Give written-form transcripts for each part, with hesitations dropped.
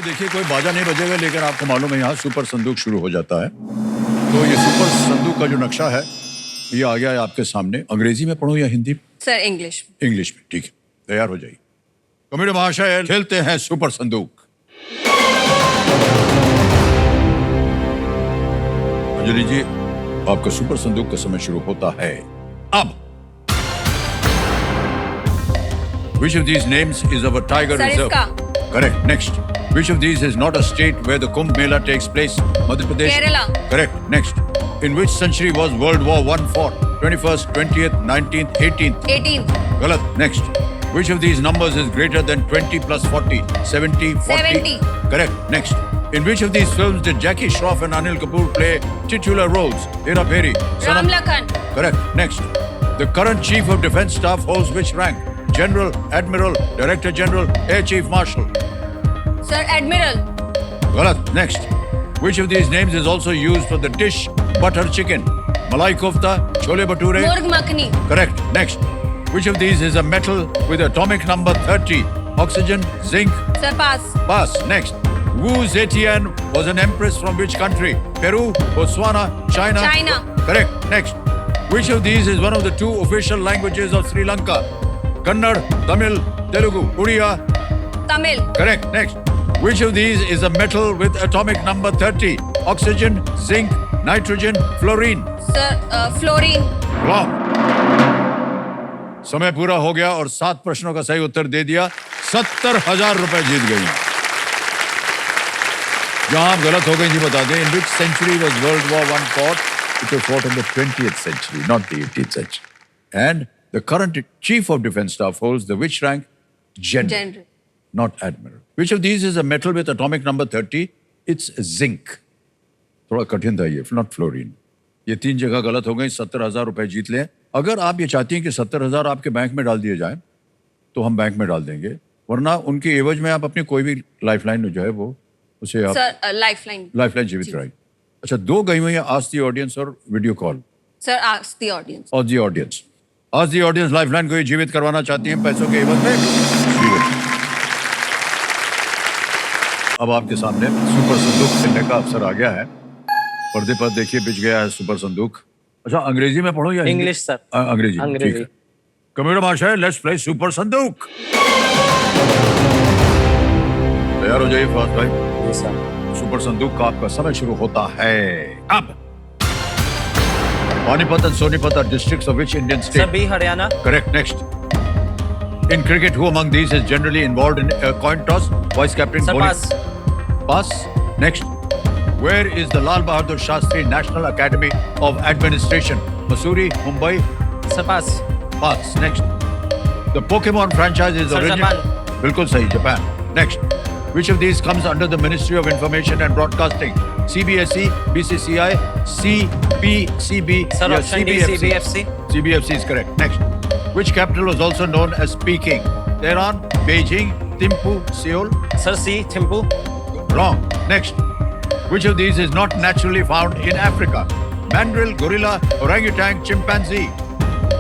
देखिए कोई बाजा नहीं बजेगा, लेकिन आपको मालूम है यहाँ सुपर संदूक शुरू हो जाता है। तो ये सुपर संदूक का जो नक्शा है ये आ गया है आपके सामने। अंग्रेजी में पढ़ूं या हिंदी? Sir English. इंग्लिश में, ठीक है, तैयार हो जाइए। कमेटी महाशय, खेलते हैं सुपर संदूक। अंजलि जी, आपका सुपर संदूक का समय शुरू होता है अब। Which of these names is of a tiger reserve? Correct. Next. Which of these is not a state where the Kumbh Mela takes place? Madhya Pradesh. Kerala. Correct. Next. In which century was World War I fought? 21st, 20th, 19th, 18th? 18th. Galat. Next. Which of these numbers is greater than 20 plus 40? 70, 40? 70. Correct. Next. In which of these films did Jackie Shroff and Anil Kapoor play titular roles? Hera Pheri. Ram Lakhan. Correct. Next. The current Chief of Defence Staff holds which rank? General, Admiral, Director General, Air Chief Marshal. Sir Admiral. Galat. Next. Which of these names is also used for the dish butter chicken? Malai kofta, chole bhature? Murg makhani. Correct. Next. Which of these is a metal with atomic number 30? Oxygen, zinc? Sir pass. Pass. Next. Wu Zetian was an empress from which country? Peru, Botswana, China? China. Correct. Next. Which of these is one of the two official languages of Sri Lanka? Kannada, Tamil, Telugu, Odia? Tamil. Correct. Next. Which of these is a metal with atomic number 30? Oxygen, zinc, nitrogen, fluorine? Sir fluorine. Wrong. समय पूरा हो गया और 7 प्रश्नों का सही उत्तर दे दिया। 70,000 रुपए जीत गई हैं। जहां आप गलत हो गई जी बता दें। In which century was World War I fought? It was fought in the 20th century, not the 18th century. And the current Chief of Defence Staff holds the which rank? General. Not Admiral. Which of these is a metal with atomic number 30? It's zinc. थोड़ा कठिन था ये, not fluorine. ये 3 जगह गलत हो गई। 70,000 रुपए जीत लें। अगर आप ये चाहती हैं कि 70,000 आपके बैंक में डाल दिए जाएं, तो हम बैंक में डाल देंगे, वरना उनके एवज में आप अपनी कोई भी लाइफलाइन जो है वो उसे आप सर लाइफलाइन। लाइफलाइन जीवित रखें। अच्छा, 2 गई हुई हैं, आस्क द ऑडियंस और video call. Sir ask the audience. और दी ऑडियंस, आज दी ऑडियंस लाइफलाइन को ही जीवित करवाना चाहती हैं पैसों के एवज में। जीवित। अब आपके सामने सुपर संदूक खेलने का अवसर आ गया है। पर्दे पर देखिए बिछ गया है सुपर संदूक। अच्छा, अंग्रेजी में पढ़ो या इंग्लिश सर? अंग्रेजी। अंग्रेजी। कंप्यूटर महाशय, लेट्स प्ले सुपर संदूक। तैयार हो जाइए फर्स्ट भाई। जी सर। सुपर संदूक का आपका समय शुरू होता है अब। Panipat and Sonipat are districts of which Indian state? सभी Haryana. Correct. Next. In cricket, who among these is generally involved in a coin toss? Vice captain. Sir bowling. Pass. Pass. Next. Where is the Lal Bahadur Shastri National Academy of Administration? Mussoorie, Mumbai. Sir pass. Pass. Next. The Pokemon franchise is Sir, originated. बिल्कुल सही, Japan. Next. Which of these comes under the Ministry of Information and Broadcasting? CBSE, BCCI, CPCB, Sir, yeah, option D, CBFC. CBFC is correct. Next. Which capital was also known as Peking? Tehran, Beijing, Thimphu, Seoul? Sir C Thimphu. Wrong. Next. Which of these is not naturally found in Africa? Mandrill, gorilla, orangutan, chimpanzee?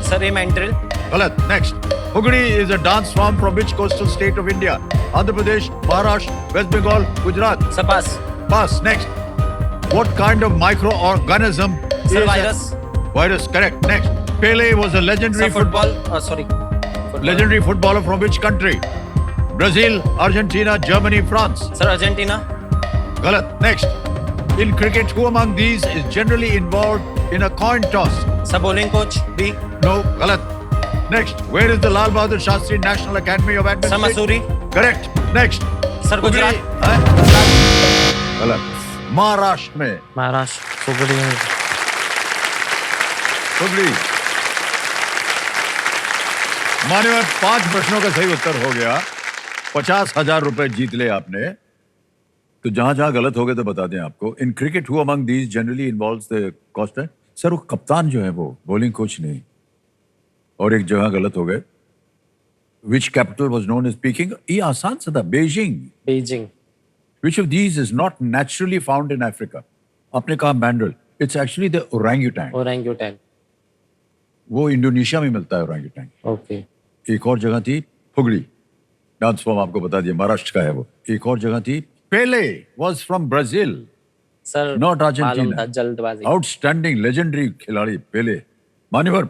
Sir A mandrill. Galat. Next. Hugri is a dance form from which coastal state of India? Andhra Pradesh, Maharashtra, West Bengal, Gujarat? Sir pass. Pass. Next. What kind of microorganism sir is virus. Virus. Correct. Next. Pele was a legendary sir football sorry legendary footballer from which country? Brazil, Argentina, Germany, France? Sir Argentina. Galat. Next. In cricket, who among these is generally involved in a coin toss? Sir bowling coach B. No. Galat. Next. Where is the Lal Bahadur Shastri National Academy of sir Administration? Mussoorie. Correct. Next. Sir Gujarat. गलत। महाराष्ट्र में। महाराष्ट्र। हुगली। हुगली। मान्यवर, 5 प्रश्नों का सही उत्तर हो गया। 50,000 रुपए जीत ले आपने। तो जहां जहां गलत हो गए तो बता दें आपको। In cricket who among these generally involves the cost है। सर वो कप्तान जो है वो बॉलिंग कोच नहीं। और एक जगह गलत हो गए। Which capital was known as Peking? ये आसान सा था, Beijing. Beijing. Which of these is not naturally found in Africa? आपने कहा mandrill. It's actually the orangutan. ओरेंगुटैन। वो इंडोनेशिया में मिलता है orangutan. ओके। एक और जगह थी हुगली, डांस फॉर्म आपको बता दिया, महाराष्ट्र का है वो। एक और जगह थी Pele was from Brazil. Sir Not मालूम Argentina. था जल्दबाजी. आउटस्टैंडिंग लेजेंडरी खिलाड़ी पेले. मान्यवर,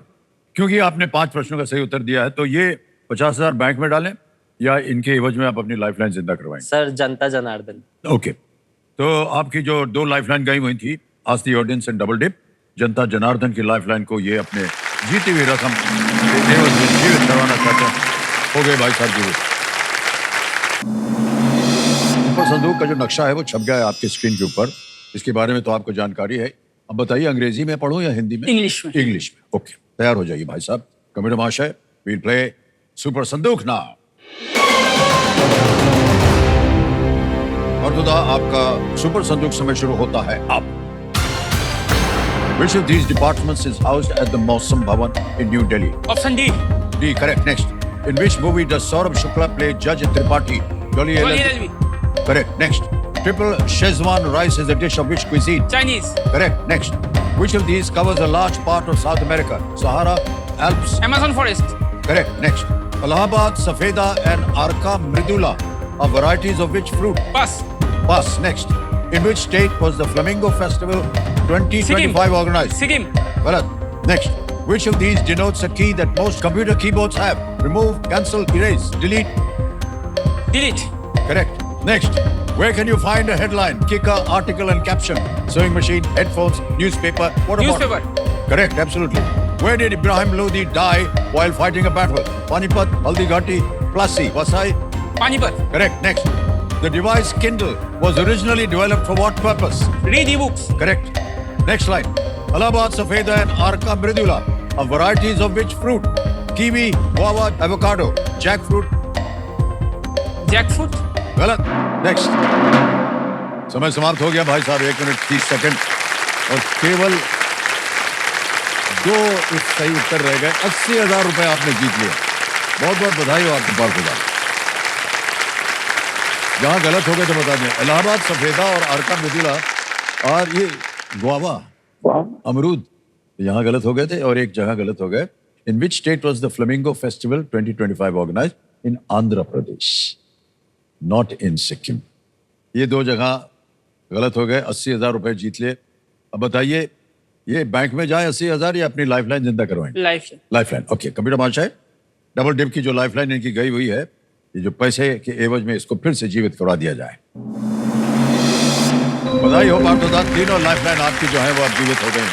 क्योंकि आपने 5 प्रश्नों का सही उत्तर दिया है तो ये 50,000 बैंक में डालें या इनके एवज में आप अपनी लाइफलाइन जिंदा करवाएंगे. सर जनता जनार्दन. ओके, तो आपकी जो 2 लाइफलाइन गई हुई थी, आज the audience and double dip, जनता जनार्दन की लाइफलाइन को ये अपने जीती हुई रकम के एवज में जीवित करवाना चाहते हैं. हो गए भाई साहब जीवित. ऊपर संदूक का जो नक्शा है वो छप गया है आपके स्क्रीन के ऊपर. इसके बारे में तो आपको जानकारी है. अब बताइए, अंग्रेजी में पढ़ूं या हिंदी में? इंग्लिश में. इंग्लिश में. ओके, तैयार हो जाइए भाई साहब. कमेटी महाशय, वील प्ले सुपर संदूक नाउ. और खुदा आपका सुपर संदूक समय शुरू होता है अब. Which of these departments is housed at the Mausam Bhavan in New Delhi? Option D. D, correct. Next. In which movie does Saurabh Shukla play Judge Tripathi? Jolly Jolly LLB. LLB. Correct. Next. Triple Szechuan rice is a dish of which cuisine? Chinese. Correct. Next. Which of these covers a large part of South America? Sahara, Alps? Amazon forest. Correct. Next. Allahabad, Safeda and Arka Mridula are varieties of which fruit? Pass. Pass. Next. In which state was the Flamingo Festival 2025 organized? Sikkim. Galat. Next. Which of these denotes a key that most computer keyboards have? Remove, cancel, erase, delete? Delete. Correct. Next. Where can you find a headline, kicker, article and caption? Sewing machine, headphones, newspaper, water Newspaper. bottle? Correct. Absolutely. Where did Ibrahim Lodi die while fighting a battle? Panipat, Haldighati, Plassey, Vasai? Panipat. Correct. Next. The device Kindle was originally developed for what purpose? Read ebooks. Correct. Next line. Allahabad, Safeda and Arka Mridula are varieties of which fruit? Kiwi, guava, avocado, jackfruit? Jackfruit. गलत. Next. समय समाप्त हो गया भाई साहब. 1 minute 30 second और केवल 2 इस सही उत्तर रह गए. 80,000 रुपए आपने जीत लिया. बहुत बहुत बधाई हो आपके पास. खुदा, जहां गलत हो गए तो बता दें. इलाहाबाद, सफेदा और आरका मृदुला और ये गुआवा, अमरूद, यहाँ गलत हो गए थे और एक जगह गलत हो गए. In which state was the flamingo festival 2025 organize? In Andhra Pradesh, not in Sikkim. ये 2 जगह गलत हो गए. 80,000 रुपए जीत लिए. अब बताइए, ये बैंक में जाए 80,000 या अपनी लाइफलाइन जिंदा करवाएंगे? Life. लाइफलाइन. ओके, कंप्यूटर महाशय, डबल डिप की जो लाइफलाइन इनकी गई हुई है, ये जो पैसे के एवज में इसको फिर से जीवित करवा दिया जाए. बधाई हो पार्थोदा. तीनों लाइफलाइन आपकी जो है वो अब जीवित हो गई.